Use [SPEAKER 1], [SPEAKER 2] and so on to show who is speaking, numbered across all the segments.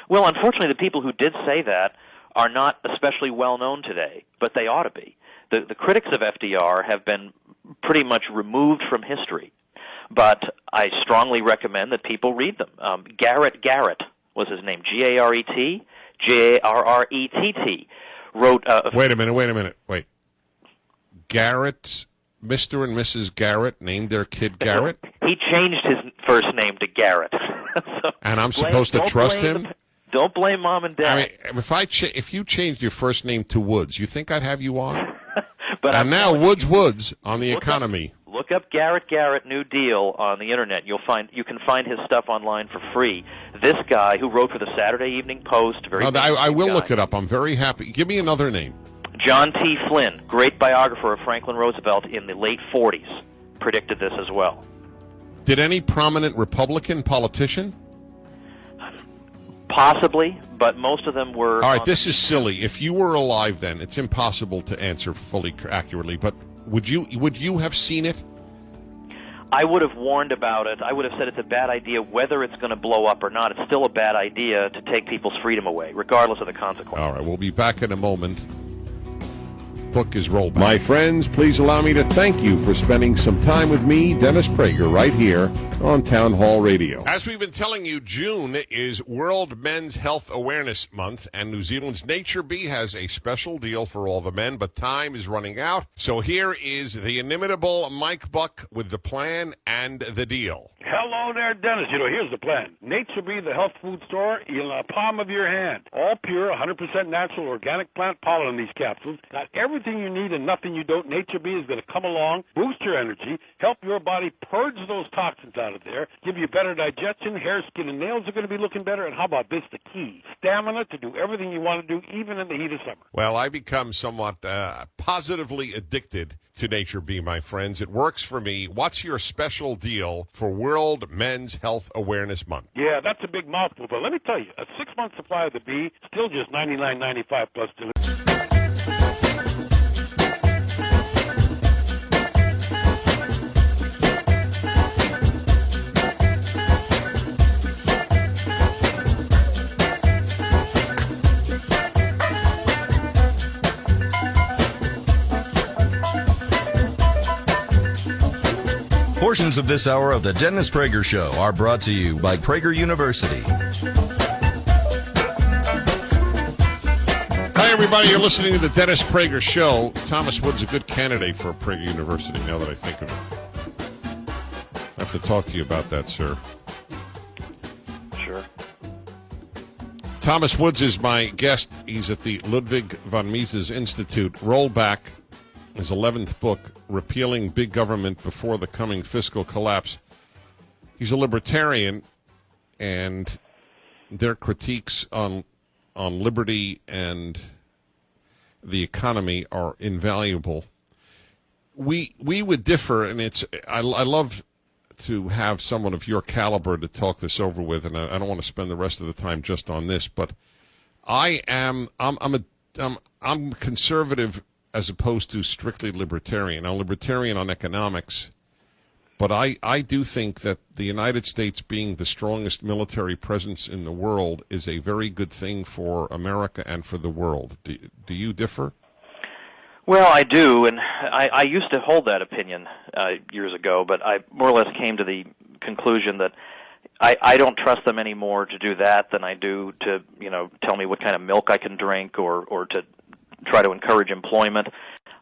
[SPEAKER 1] Well, unfortunately, the people who did say that are not especially well known today, but they ought to be. The critics of FDR have been pretty much removed from history, but I strongly recommend that people read them. Garrett was his name, Garrett, Garrett, wrote...
[SPEAKER 2] Wait a minute. Garrett, Mr. and Mrs. Garrett named their kid Garrett?
[SPEAKER 1] He changed his first name to Garrett. So
[SPEAKER 2] and I'm supposed to trust him?
[SPEAKER 1] Don't blame Mom and Dad.
[SPEAKER 2] I mean, if you changed your first name to Woods, you think I'd have you on?
[SPEAKER 1] But
[SPEAKER 2] and now Woods on the economy.
[SPEAKER 1] Look up Garrett New Deal on the internet. You can find his stuff online for free. This guy who wrote for the Saturday Evening Post,
[SPEAKER 2] I will look it up. I'm very happy. Give me another name.
[SPEAKER 1] John T. Flynn, great biographer of Franklin Roosevelt in the late 40s, predicted this as well.
[SPEAKER 2] Did any prominent Republican politician?
[SPEAKER 1] Possibly, but most of them were...
[SPEAKER 2] All right, this is silly. If you were alive then, it's impossible to answer fully accurately, but would you have seen it?
[SPEAKER 1] I would have warned about it. I would have said it's a bad idea. Whether it's going to blow up or not, it's still a bad idea to take people's freedom away, regardless of the consequences.
[SPEAKER 2] All right, we'll be back in a moment. Book is rolled back.
[SPEAKER 3] My friends, please allow me to thank you for spending some time with me, Dennis Prager, right here on Town Hall Radio.
[SPEAKER 2] As we've been telling you, June is World Men's Health Awareness Month, and New Zealand's Nature Bee has a special deal for all the men, but time is running out. So here is the inimitable Mike Buck with the plan and the deal.
[SPEAKER 4] Hello there, Dennis. Here's the plan. Nature Bee, the health food store, in the palm of your hand. All pure, 100% natural, organic plant pollen in these capsules. Got everything you need and nothing you don't. Nature Bee is going to come along, boost your energy, help your body purge those toxins out of there, give you better digestion, hair, skin, and nails are going to be looking better. And how about this, the key? Stamina to do everything you want to do, even in the heat of summer.
[SPEAKER 2] Well, I become somewhat positively addicted to Nature Bee, my friends. It works for me. What's your special deal for World Men's Health Awareness Month?
[SPEAKER 4] Yeah, that's a big mouthful, but let me tell you, a 6-month supply of the bee, still just $99.95 plus delivery.
[SPEAKER 5] Portions of this hour of the Dennis Prager Show are brought to you by Prager University.
[SPEAKER 2] Hi, everybody. You're listening to the Dennis Prager Show. Thomas Wood's a good candidate for Prager University, now that I think of it. I have to talk to you about that, sir.
[SPEAKER 1] Sure.
[SPEAKER 2] Thomas Woods is my guest. He's at the Ludwig von Mises Institute. Rollback, his 11th book, Repealing Big Government Before the Coming Fiscal Collapse. He's a libertarian, and their critiques on liberty and the economy are invaluable. We would differ, and I love to have someone of your caliber to talk this over with, and I don't want to spend the rest of the time just on this, but I'm conservative as opposed to strictly libertarian. I'm libertarian on economics, but I do think that the United States being the strongest military presence in the world is a very good thing for America and for the world. Do you differ?
[SPEAKER 1] Well, I do, and I used to hold that opinion years ago, but I more or less came to the conclusion that I don't trust them any more to do that than I do to, tell me what kind of milk I can drink or to try to encourage employment.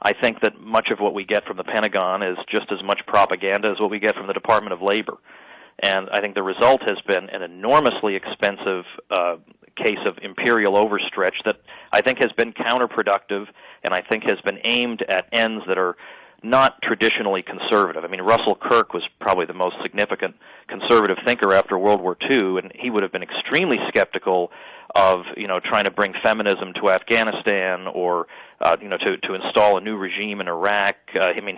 [SPEAKER 1] I think that much of what we get from the Pentagon is just as much propaganda as what we get from the Department of Labor. And I think the result has been an enormously expensive case of imperial overstretch that I think has been counterproductive and I think has been aimed at ends that are not traditionally conservative. I mean, Russell Kirk was probably the most significant conservative thinker after World War II, and he would have been extremely skeptical of, trying to bring feminism to Afghanistan or, to install a new regime in Iraq.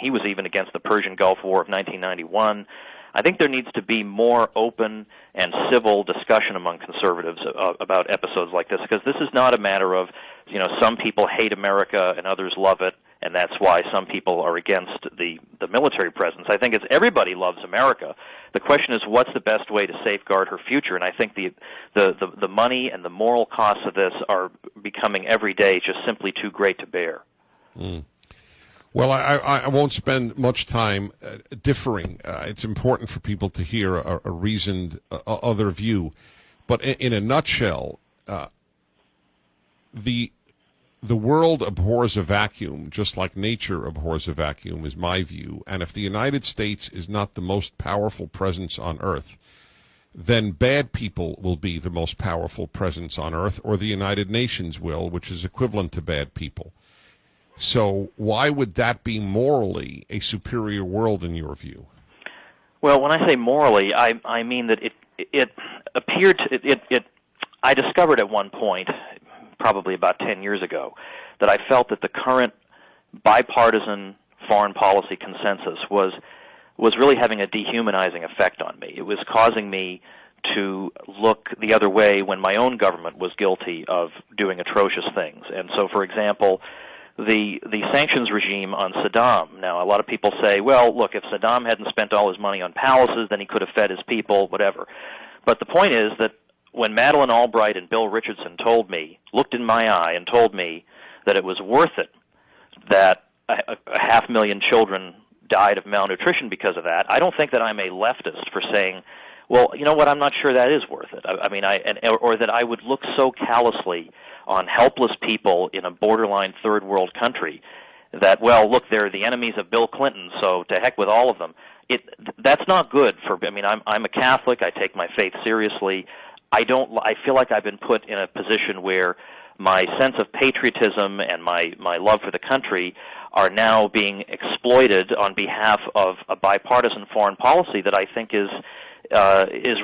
[SPEAKER 1] He was even against the Persian Gulf War of 1991. I think there needs to be more open and civil discussion among conservatives about episodes like this, because this is not a matter of, some people hate America and others love it, and that's why some people are against the military presence. I think it's everybody loves America. The question is, what's the best way to safeguard her future? And I think the money and the moral costs of this are becoming every day just simply too great to bear.
[SPEAKER 2] Mm. Well, I won't spend much time differing. It's important for people to hear a reasoned other view. But in a nutshell, the world abhors a vacuum, just like nature abhors a vacuum, is my view. And if the United States is not the most powerful presence on Earth, then bad people will be the most powerful presence on Earth, or the United Nations will, which is equivalent to bad people. So why would that be morally a superior world in your view?
[SPEAKER 1] Well, when I say morally, I mean that it appeared to, I discovered at one point, probably about 10 years ago, that I felt that the current bipartisan foreign policy consensus was really having a dehumanizing effect on me. It was causing me to look the other way when my own government was guilty of doing atrocious things. And so, for example, the sanctions regime on Saddam. Now, a lot of people say, well, look, if Saddam hadn't spent all his money on palaces, then he could have fed his people, whatever. But the point is that when Madeleine Albright and Bill Richardson looked in my eye and told me that it was worth it, that a 500,000 children died of malnutrition because of that, I don't think that I'm a leftist for saying, well, you know what, I'm not sure that is worth it. Or that I would look so callously on helpless people in a borderline third world country that, well, look, they're the enemies of Bill Clinton, so to heck with all of them. That's not good I'm a Catholic, I take my faith seriously. I feel like I've been put in a position where my sense of patriotism and my love for the country are now being exploited on behalf of a bipartisan foreign policy that I think is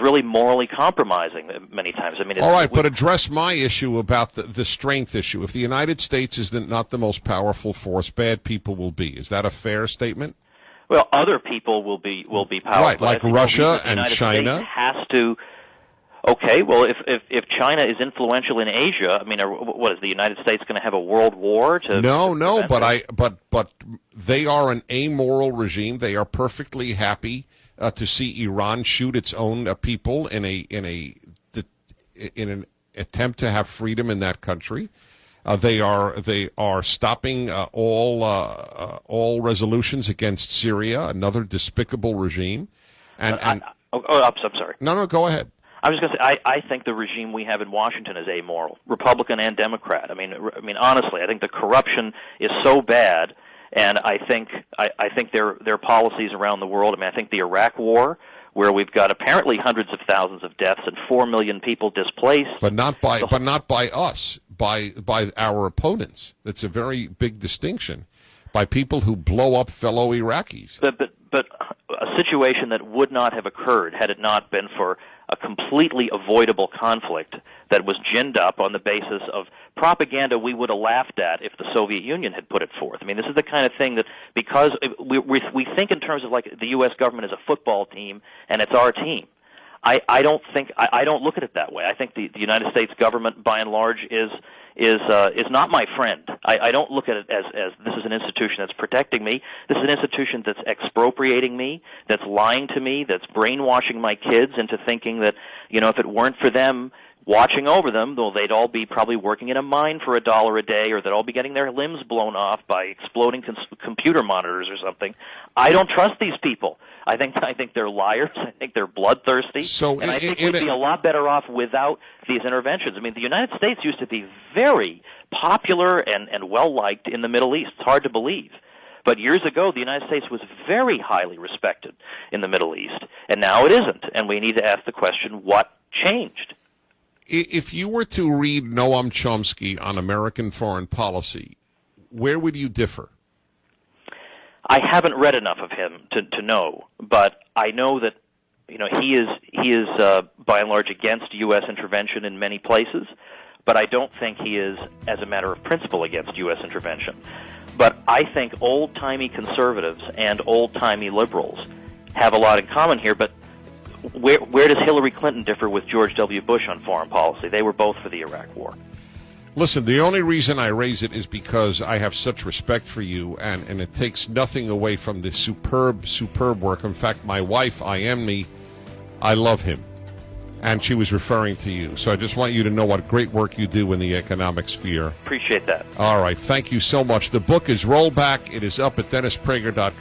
[SPEAKER 1] really morally compromising many times. I mean,
[SPEAKER 2] all right, but address my issue about the strength issue. If the United States is not the most powerful force, bad people will be. Is that a fair statement?
[SPEAKER 1] Well, other people will be powerful.
[SPEAKER 2] Right, like Russia and China.
[SPEAKER 1] Has to. Okay, well, if China is influential in Asia, I mean, what is the United States going to have a world war?
[SPEAKER 2] No, but they are an amoral regime. They are perfectly happy to see Iran shoot its own people in an attempt to have freedom in that country. They are stopping all resolutions against Syria, another despicable regime. I'm
[SPEAKER 1] sorry.
[SPEAKER 2] No, go ahead.
[SPEAKER 1] I was going to say, I think the regime we have in Washington is amoral, Republican and Democrat. I mean, honestly, I think the corruption is so bad, and I think their policies around the world. I mean, I think the Iraq War, where we've got apparently hundreds of thousands of deaths and 4 million people displaced,
[SPEAKER 2] but not by us, by our opponents. That's a very big distinction. By people who blow up fellow Iraqis.
[SPEAKER 1] But a situation that would not have occurred had it not been for a completely avoidable conflict that was ginned up on the basis of propaganda we would have laughed at if the Soviet Union had put it forth. I mean, this is the kind of thing that, because we think in terms of like the U.S. government as a football team and it's our team. I don't look at it that way. I think the United States government, by and large, is not my friend. I don't look at it as this is an institution that's protecting me. This is an institution that's expropriating me, that's lying to me, that's brainwashing my kids into thinking that, if it weren't for them watching over them, though they'd all be probably working in a mine for $1 a day, or they'd all be getting their limbs blown off by exploding computer monitors or something. I don't trust these people. I think they're liars. I think they're bloodthirsty. And I think we'd be a lot better off without these interventions. I mean, the United States used to be very popular and well-liked in the Middle East. It's hard to believe. But years ago, the United States was very highly respected in the Middle East, and now it isn't. And we need to ask the question, what changed?
[SPEAKER 2] If you were to read Noam Chomsky on American foreign policy, where would you differ?
[SPEAKER 1] I haven't read enough of him to know, but I know that he is by and large against U.S. intervention in many places, but I don't think he is, as a matter of principle, against U.S. intervention. But I think old-timey conservatives and old-timey liberals have a lot in common here, but where does Hillary Clinton differ with George W. Bush on foreign policy? They were both for the Iraq War.
[SPEAKER 2] Listen, the only reason I raise it is because I have such respect for you, and it takes nothing away from the superb, superb work. In fact, my wife, I love him. And she was referring to you. So I just want you to know what great work you do in the economic sphere.
[SPEAKER 1] Appreciate that.
[SPEAKER 2] All right. Thank you so much. The book is Rollback. It is up at DennisPrager.com.